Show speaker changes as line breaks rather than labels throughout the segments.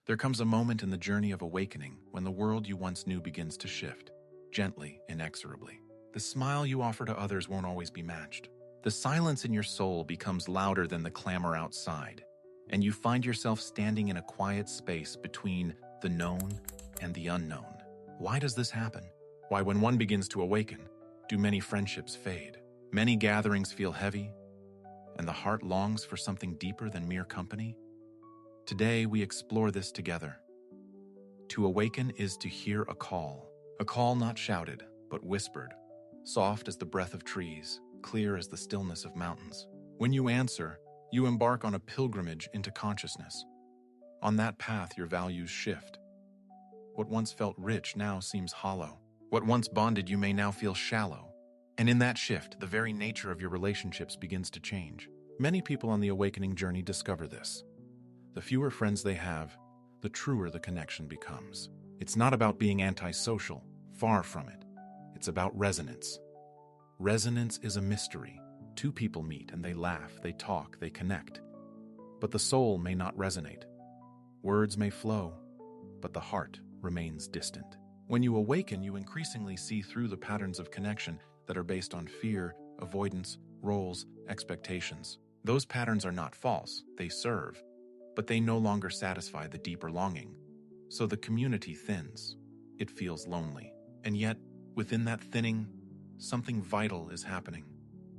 There comes a moment in the journey of awakening when the world you once knew begins to shift, gently, inexorably. The smile you offer to others won't always be matched. The silence in your soul becomes louder than the clamor outside, and you find yourself standing in a quiet space between the known and the unknown. Why does this happen? Why, when one begins to awaken, do many friendships fade? Many gatherings feel heavy, and the heart longs for something deeper than mere company? Today, we explore this together. To awaken is to hear a call not shouted, but whispered, soft as the breath of trees, clear as the stillness of mountains. When you answer, you embark on a pilgrimage into consciousness. On that path, your values shift. What once felt rich now seems hollow. What once bonded you may now feel shallow. And in that shift, the very nature of your relationships begins to change. Many people on the awakening journey discover this. The fewer friends they have, the truer the connection becomes. It's not about being antisocial, far from it. It's about resonance. Resonance is a mystery. Two people meet and they laugh, they talk, they connect. But the soul may not resonate. Words may flow, but the heart remains distant. When you awaken, you increasingly see through the patterns of connection that are based on fear, avoidance, roles, expectations. Those patterns are not false, they serve, but they no longer satisfy the deeper longing. So the community thins. It feels lonely. And yet, within that thinning, something vital is happening.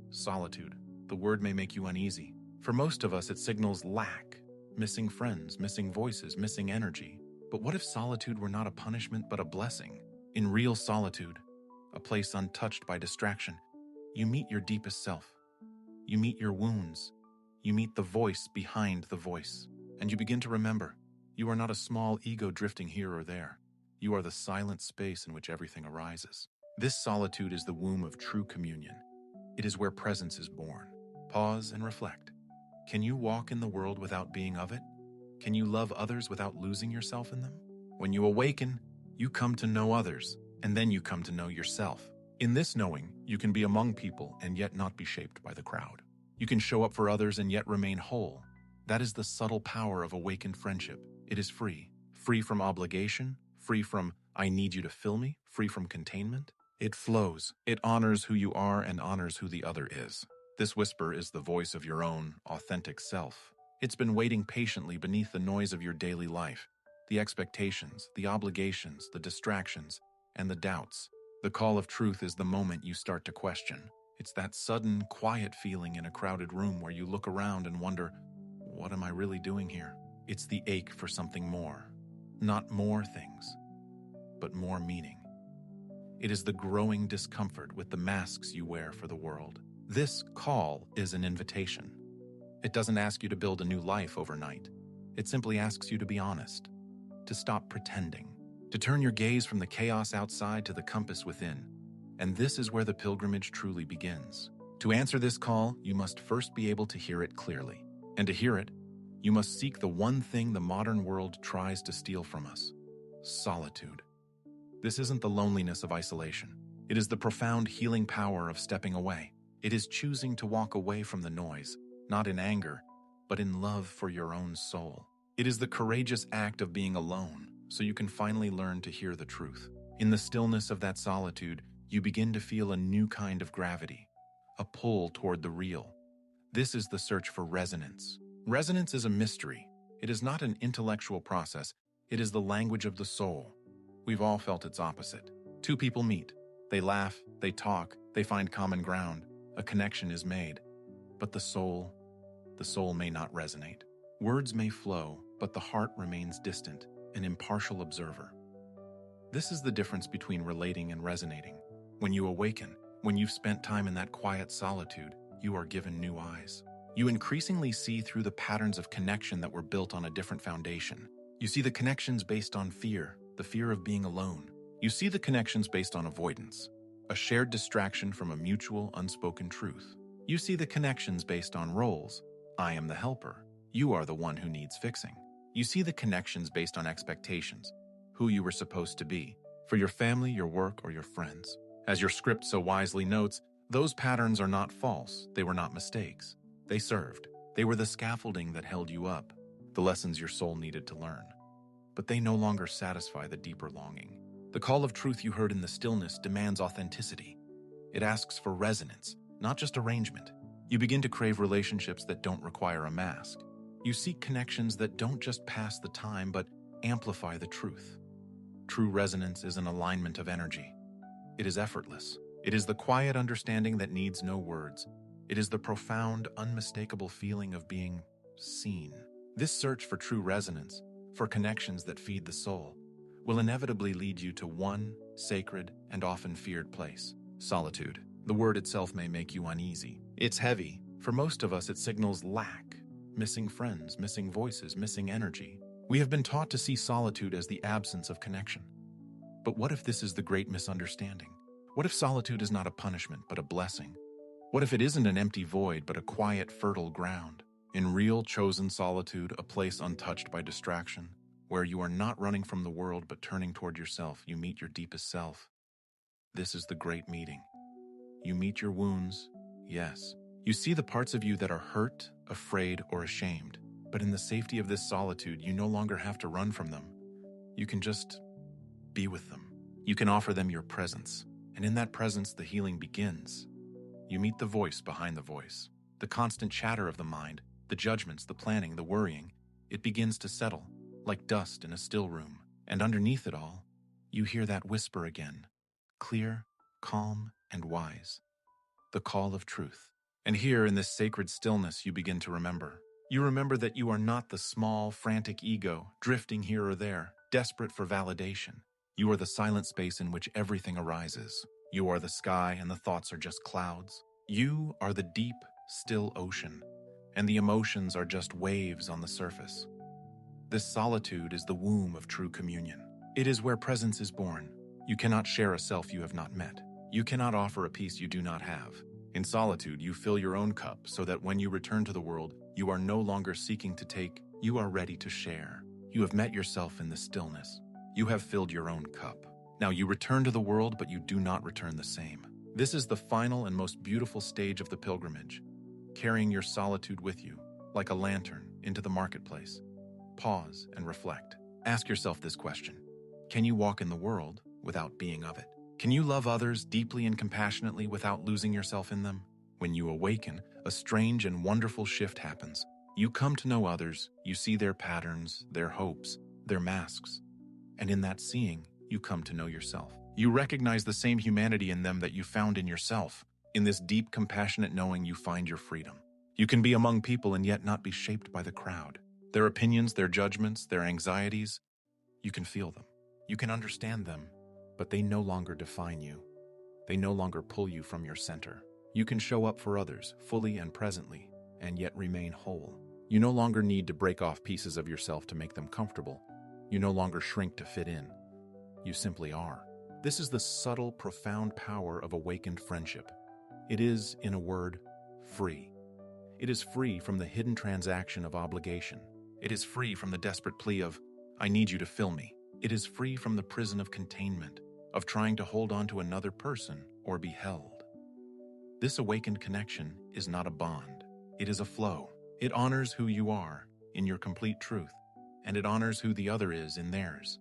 Solitude. The word may make you uneasy. For most of us, it signals lack, missing friends, missing voices, missing energy. But what if solitude were not a punishment but a blessing? In real solitude, a place untouched by distraction, you meet your deepest self. You meet your wounds. You meet the voice behind the voice. And you begin to remember, you are not a small ego drifting here or there. You are the silent space in which everything arises. This solitude is the womb of true communion. It is where presence is born. Pause and reflect. Can you walk in the world without being of it? Can you love others without losing yourself in them? When you awaken, you come to know others, and then you come to know yourself. In this knowing, you can be among people and yet not be shaped by the crowd. You can show up for others and yet remain whole. That is the subtle power of awakened friendship. It is free. Free from obligation, free from, I need you to fill me, free from containment. It flows. It honors who you are and honors who the other is. This whisper is the voice of your own, authentic self. It's been waiting patiently beneath the noise of your daily life, the expectations, the obligations, the distractions, and the doubts. The call of truth is the moment you start to question. It's that sudden, quiet feeling in a crowded room where you look around and wonder, what am I really doing here? It's the ache for something more. Not more things, but more meaning. It is the growing discomfort with the masks you wear for the world. This call is an invitation. It doesn't ask you to build a new life overnight. It simply asks you to be honest, to stop pretending, to turn your gaze from the chaos outside to the compass within. And this is where the pilgrimage truly begins. To answer this call, you must first be able to hear it clearly. And to hear it, you must seek the one thing the modern world tries to steal from us: solitude. This isn't the loneliness of isolation. It is the profound healing power of stepping away. It is choosing to walk away from the noise, not in anger, but in love for your own soul. It is the courageous act of being alone, so you can finally learn to hear the truth. In the stillness of that solitude, you begin to feel a new kind of gravity, a pull toward the real. This is the search for resonance. Resonance is a mystery. It is not an intellectual process. It is the language of the soul. We've all felt its opposite. Two people meet. They laugh, they talk, they find common ground. A connection is made. But the soul may not resonate. Words may flow, but the heart remains distant, an impartial observer. This is the difference between relating and resonating. When you awaken, when you've spent time in that quiet solitude, you are given new eyes. You increasingly see through the patterns of connection that were built on a different foundation. You see the connections based on fear, the fear of being alone. You see the connections based on avoidance, a shared distraction from a mutual, unspoken truth. You see the connections based on roles. I am the helper. You are the one who needs fixing. You see the connections based on expectations, who you were supposed to be, for your family, your work, or your friends. As your script so wisely notes, those patterns are not false. They were not mistakes. They served. They were the scaffolding that held you up, the lessons your soul needed to learn. but they no longer satisfy the deeper longing. The call of truth you heard in the stillness demands authenticity. It asks for resonance, not just arrangement. You begin to crave relationships that don't require a mask. You seek connections that don't just pass the time, but amplify the truth. True resonance is an alignment of energy. It is effortless. It is the quiet understanding that needs no words. It is the profound, unmistakable feeling of being seen. This search for true resonance, for connections that feed the soul, will inevitably lead you to one sacred and often feared place: solitude. The word itself may make you uneasy. It's heavy. For most of us, it signals lack, missing friends, missing voices, missing energy. We have been taught to see solitude as the absence of connection. But what if this is the great misunderstanding? What if solitude is not a punishment, but a blessing? What if it isn't an empty void, but a quiet, fertile ground? In real, chosen solitude, a place untouched by distraction, where you are not running from the world, but turning toward yourself, you meet your deepest self. This is the great meeting. You meet your wounds, yes. You see the parts of you that are hurt, afraid, or ashamed. But in the safety of this solitude, you no longer have to run from them. You can just be with them. You can offer them your presence. And in that presence, the healing begins. You meet the voice behind the voice. The constant chatter of the mind, the judgments, the planning, the worrying. It begins to settle, like dust in a still room. And underneath it all, you hear that whisper again. Clear, calm, and wise. The call of truth. And here in this sacred stillness, you begin to remember. You remember that you are not the small, frantic ego, drifting here or there, desperate for validation. You are the silent space in which everything arises. You are the sky and the thoughts are just clouds. You are the deep, still ocean, and the emotions are just waves on the surface. This solitude is the womb of true communion. It is where presence is born. You cannot share a self you have not met. You cannot offer a peace you do not have. In solitude, you fill your own cup so that when you return to the world, you are no longer seeking to take, you are ready to share. You have met yourself in the stillness. You have filled your own cup. Now you return to the world, but you do not return the same. This is the final and most beautiful stage of the pilgrimage, carrying your solitude with you, like a lantern, into the marketplace. Pause and reflect. Ask yourself this question. Can you walk in the world without being of it? Can you love others deeply and compassionately without losing yourself in them? When you awaken, a strange and wonderful shift happens. You come to know others, you see their patterns, their hopes, their masks. And in that seeing, you come to know yourself. You recognize the same humanity in them that you found in yourself. In this deep, compassionate knowing, you find your freedom. You can be among people and yet not be shaped by the crowd. Their opinions, their judgments, their anxieties, you can feel them. You can understand them, but they no longer define you. They no longer pull you from your center. You can show up for others fully and presently, and yet remain whole. You no longer need to break off pieces of yourself to make them comfortable. You no longer shrink to fit in. You simply are. This is the subtle, profound power of awakened friendship. It is, in a word, free. It is free from the hidden transaction of obligation. It is free from the desperate plea of, I need you to fill me. It is free from the prison of containment, of trying to hold on to another person or be held. This awakened connection is not a bond. It is a flow. It honors who you are in your complete truth, and it honors who the other is in theirs.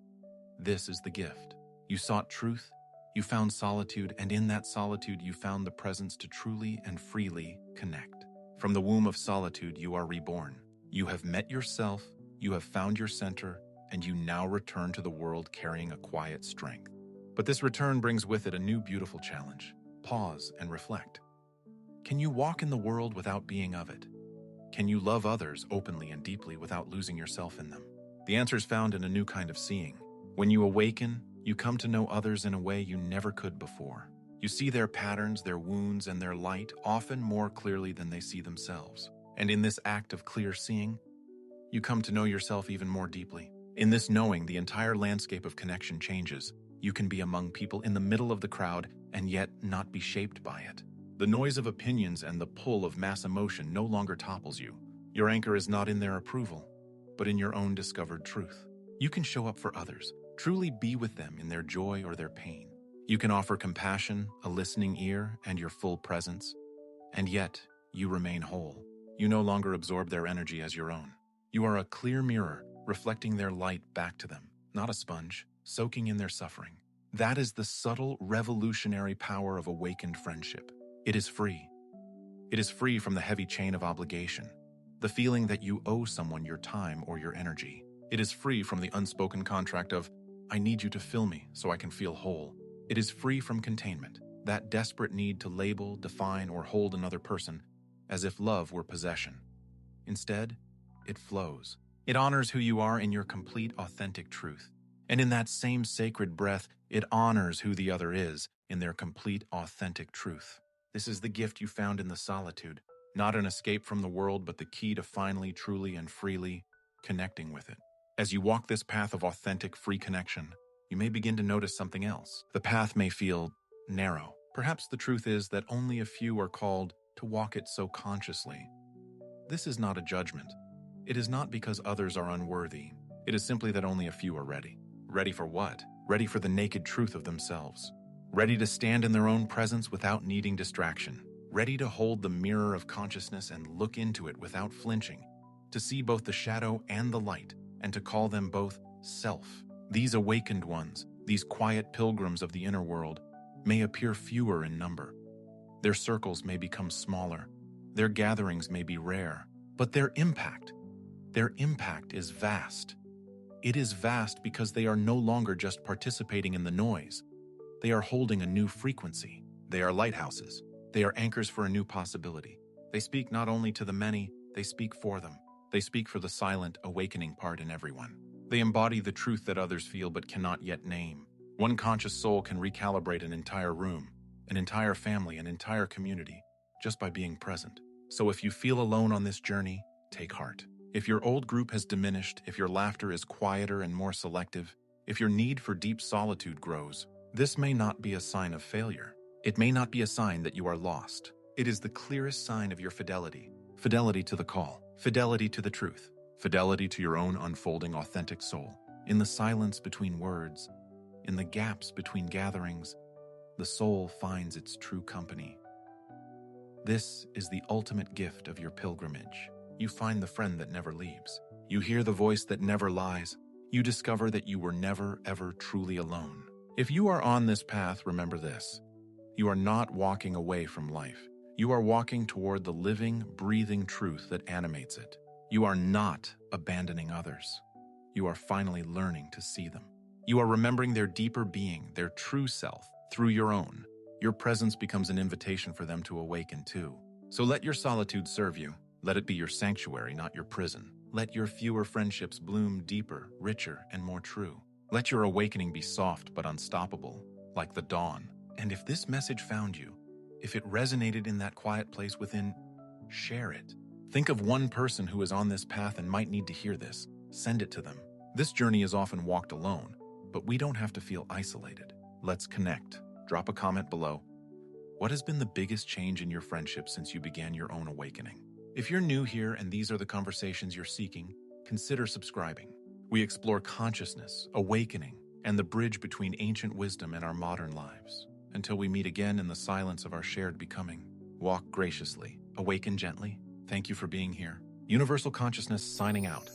This is the gift. You sought truth, you found solitude, and in that solitude you found the presence to truly and freely connect. From the womb of solitude you are reborn. You have met yourself, you have found your center, and you now return to the world carrying a quiet strength. But this return brings with it a new beautiful challenge. Pause and reflect. Can you walk in the world without being of it? Can you love others openly and deeply without losing yourself in them? The answer is found in a new kind of seeing. When you awaken, you come to know others in a way you never could before. You see their patterns, their wounds, and their light often more clearly than they see themselves. And in this act of clear seeing, you come to know yourself even more deeply. In this knowing, the entire landscape of connection changes. You can be among people in the middle of the crowd and yet not be shaped by it. The noise of opinions and the pull of mass emotion no longer topples you. Your anchor is not in their approval, but in your own discovered truth. You can show up for others, truly be with them in their joy or their pain. You can offer compassion, a listening ear, and your full presence, and yet you remain whole. You no longer absorb their energy as your own. You are a clear mirror, reflecting their light back to them, not a sponge, soaking in their suffering. That is the subtle, revolutionary power of awakened friendship. It is free. It is free from the heavy chain of obligation, the feeling that you owe someone your time or your energy. It is free from the unspoken contract of, I need you to fill me so I can feel whole. It is free from containment, that desperate need to label, define, or hold another person as if love were possession. Instead, it flows. It honors who you are in your complete, authentic truth. And in that same sacred breath, it honors who the other is in their complete, authentic truth. This is the gift you found in the solitude, not an escape from the world, but the key to finally, truly, and freely connecting with it. As you walk this path of authentic, free connection, you may begin to notice something else. The path may feel narrow. Perhaps the truth is that only a few are called to walk it so consciously. This is not a judgment. It is not because others are unworthy. It is simply that only a few are ready. Ready for what? Ready for the naked truth of themselves. Ready to stand in their own presence without needing distraction. Ready to hold the mirror of consciousness and look into it without flinching. To see both the shadow and the light, and to call them both self. These awakened ones, these quiet pilgrims of the inner world, may appear fewer in number. Their circles may become smaller. Their gatherings may be rare. But their impact is vast. It is vast because they are no longer just participating in the noise. They are holding a new frequency. They are lighthouses. They are anchors for a new possibility. They speak not only to the many, they speak for them. They speak for the silent, awakening part in everyone. They embody the truth that others feel but cannot yet name. One conscious soul can recalibrate an entire room, an entire family, an entire community, just by being present. So if you feel alone on this journey, take heart. If your old group has diminished, if your laughter is quieter and more selective, if your need for deep solitude grows, this may not be a sign of failure. It may not be a sign that you are lost. It is the clearest sign of your fidelity. Fidelity to the call. Fidelity to the truth. Fidelity to your own unfolding authentic soul. In the silence between words, in the gaps between gatherings, the soul finds its true company. This is the ultimate gift of your pilgrimage. You find the friend that never leaves. You hear the voice that never lies. You discover that you were never, ever truly alone. If you are on this path, remember this. You are not walking away from life. You are walking toward the living, breathing truth that animates it. You are not abandoning others. You are finally learning to see them. You are remembering their deeper being, their true self, through your own. Your presence becomes an invitation for them to awaken too. So let your solitude serve you. Let it be your sanctuary, not your prison. Let your fewer friendships bloom deeper, richer, and more true. Let your awakening be soft but unstoppable, like the dawn. And if this message found you, if it resonated in that quiet place within, share it. Think of one person who is on this path and might need to hear this. Send it to them. This journey is often walked alone, but we don't have to feel isolated. Let's connect. Drop a comment below. What has been the biggest change in your friendship since you began your own awakening? If you're new here and these are the conversations you're seeking, consider subscribing. We explore consciousness, awakening, and the bridge between ancient wisdom and our modern lives. Until we meet again in the silence of our shared becoming, walk graciously, awaken gently. Thank you for being here. Universal Consciousness signing out.